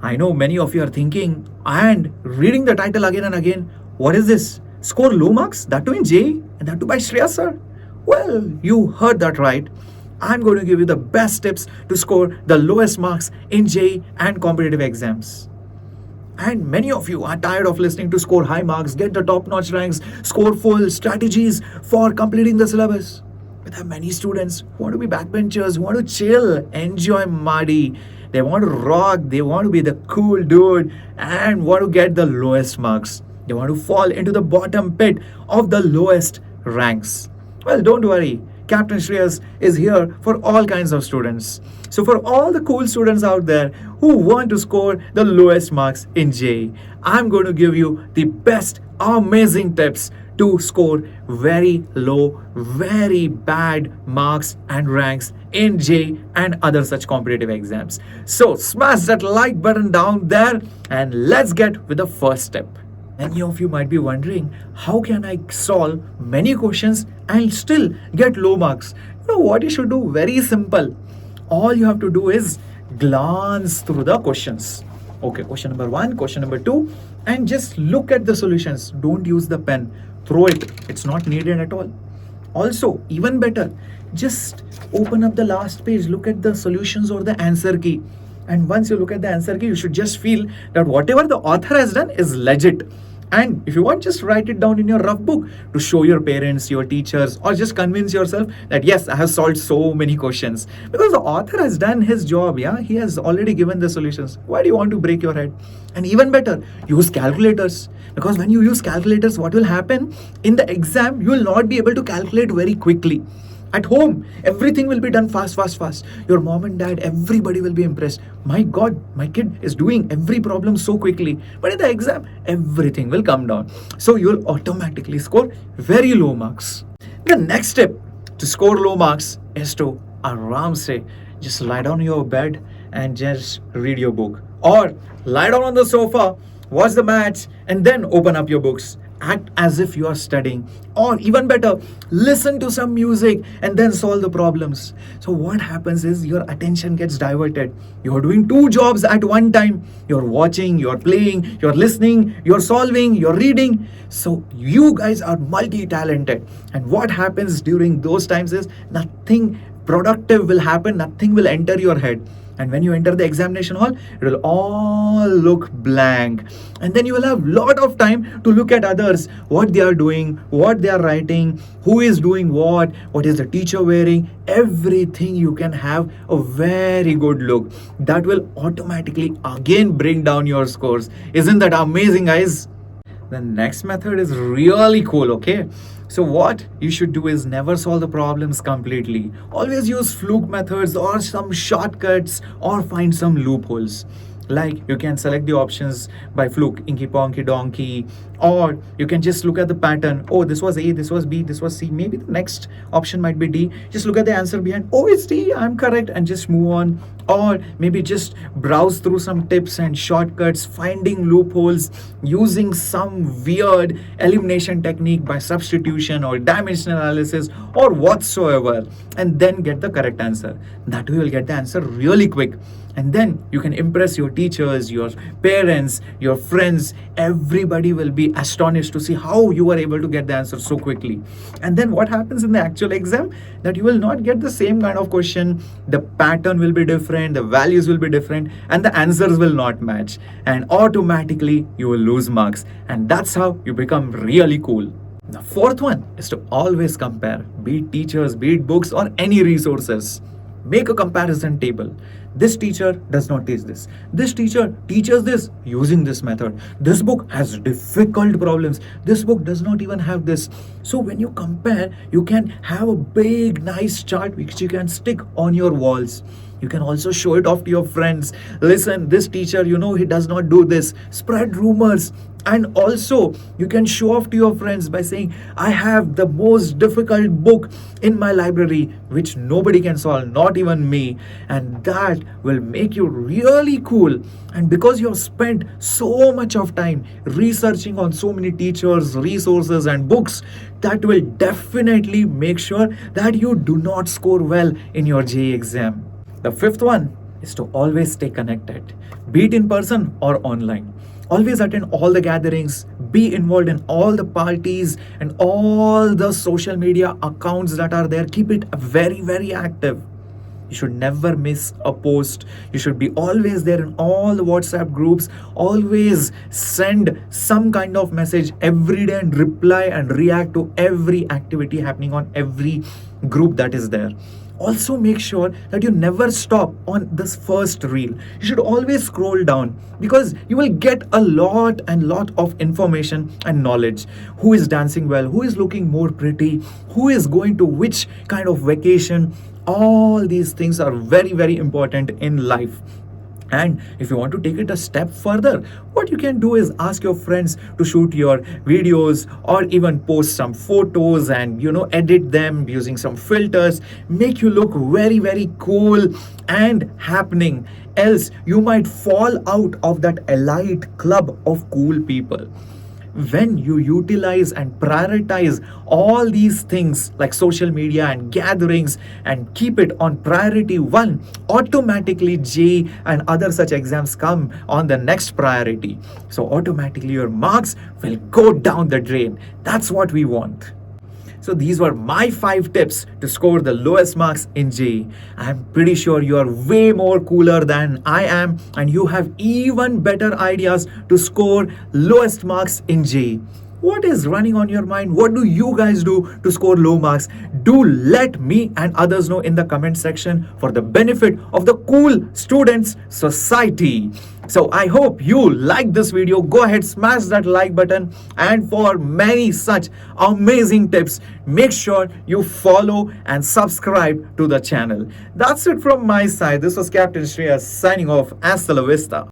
I know many of you are thinking and reading the title again and again. What is this? Score low marks? That too in JEE? And that too by Shreyas Sir? Well, you heard that right. I'm going to give you the best tips to score the lowest marks in JEE and competitive exams. And many of you are tired of listening to score high marks, get the top notch ranks, score full strategies for completing the syllabus. But there are many students who want to be backbenchers, who want to chill, enjoy Madi. They want to rock, they want to be the cool dude and want to get the lowest marks. They want to fall into the bottom pit of the lowest ranks. Well, don't worry. Captain Shreyas is here for all kinds of students. So for all the cool students out there who want to score the lowest marks in JEE, I'm going to give you the best amazing tips to score very low, very bad marks and ranks in JEE and other such competitive exams. So smash that like button down there and let's get with the first step. Many of you might be wondering, how can I solve many questions and still get low marks? You know what you should do? Very simple. All you have to do is glance through the questions. Okay, question number 1, question number 2, and just look at the solutions. Don't use the pen. Throw it. It's not needed at all. Also, even better, just open up the last page, look at the solutions or the answer key. And once you look at the answer key, you should just feel that whatever the author has done is legit. And if you want, just write it down in your rough book to show your parents, your teachers, or just convince yourself that yes, I have solved so many questions. Because the author has done his job, yeah? He has already given the solutions. Why do you want to break your head? And even better, use calculators. Because when you use calculators, what will happen? In the exam, you will not be able to calculate very quickly. At home, everything will be done fast. Your mom and dad, everybody will be impressed. My God, my kid is doing every problem so quickly. But in the exam, everything will come down. So you'll automatically score very low marks. The next step to score low marks is to aram se just lie down on your bed and just read your book. Or lie down on the sofa, watch the match, and then open up your books. Act as if you are studying, or even better, listen to some music and then solve the problems. So what happens is your attention gets diverted. You're doing 2 jobs at one time. You're watching, you're playing, you're listening, you're solving, you're reading. So you guys are multi-talented. And what happens during those times is nothing productive will happen, nothing will enter your head. And when you enter the examination hall, it will all look blank. And then you will have a lot of time to look at others, what they are doing, what they are writing, who is doing what is the teacher wearing, everything. You can have a very good look. That will automatically again bring down your scores. Isn't that amazing, guys? The next method is really cool, okay? So what you should do is never solve the problems completely. Always use fluke methods or some shortcuts or find some loopholes. Like you can select the options by fluke, inky ponky donkey, or you can just look at the pattern. Oh, this was A, this was B, this was C. Maybe the next option might be D. Just look at the answer behind. Oh, it's D, I'm correct, and just move on. Or maybe just browse through some tips and shortcuts, finding loopholes, using some weird elimination technique by substitution or dimensional analysis or whatsoever, and then get the correct answer. That way you will get the answer really quick. And then you can impress your teachers, your parents, your friends. Everybody will be astonished to see how you were able to get the answer so quickly. And then what happens in the actual exam? That you will not get the same kind of question. The pattern will be different, the values will be different, and the answers will not match. And automatically you will lose marks. And that's how you become really cool. The fourth one is to always compare, be it teachers, be it books, or any resources. Make a comparison table. This teacher does not teach this. This teacher teaches this using this method. This book has difficult problems. This book does not even have this. So when you compare, you can have a big, nice chart which you can stick on your walls. You can also show it off to your friends. Listen, this teacher, he does not do this. Spread rumors. And also, you can show off to your friends by saying, I have the most difficult book in my library, which nobody can solve, not even me. And that will make you really cool. And because you have spent so much of time researching on so many teachers, resources, and books, that will definitely make sure that you do not score well in your JEE exam. The fifth one is to always stay connected, be it in person or online. Always attend all the gatherings, be involved in all the parties and all the social media accounts that are there. Keep it very, very active. You should never miss a post. You should be always there in all the WhatsApp groups. Always send some kind of message every day and reply and react to every activity happening on every group that is there. Also make sure that you never stop on this first reel. You should always scroll down because you will get a lot and lot of information and knowledge. Who is dancing well, who is looking more pretty, who is going to which kind of vacation. All these things are very, very important in life. And if you want to take it a step further, what you can do is ask your friends to shoot your videos or even post some photos and edit them using some filters, make you look very, very cool and happening. Else you might fall out of that elite club of cool people. When you utilize and prioritize all these things like social media and gatherings and keep it on priority one, automatically JEE and other such exams come on the next priority. So automatically your marks will go down the drain. That's what we want. So these were my 5 tips to score the lowest marks in JEE. I'm pretty sure you are way more cooler than I am and you have even better ideas to score lowest marks in JEE. What is running on your mind? What do you guys do to score low marks? Do let me and others know in the comment section for the benefit of the cool students society. So I hope you like this video. Go ahead, smash that like button, and for many such amazing tips, make sure you follow and subscribe to the channel. That's it from my side. This was Captain Shreyas signing off. Hasta la vista.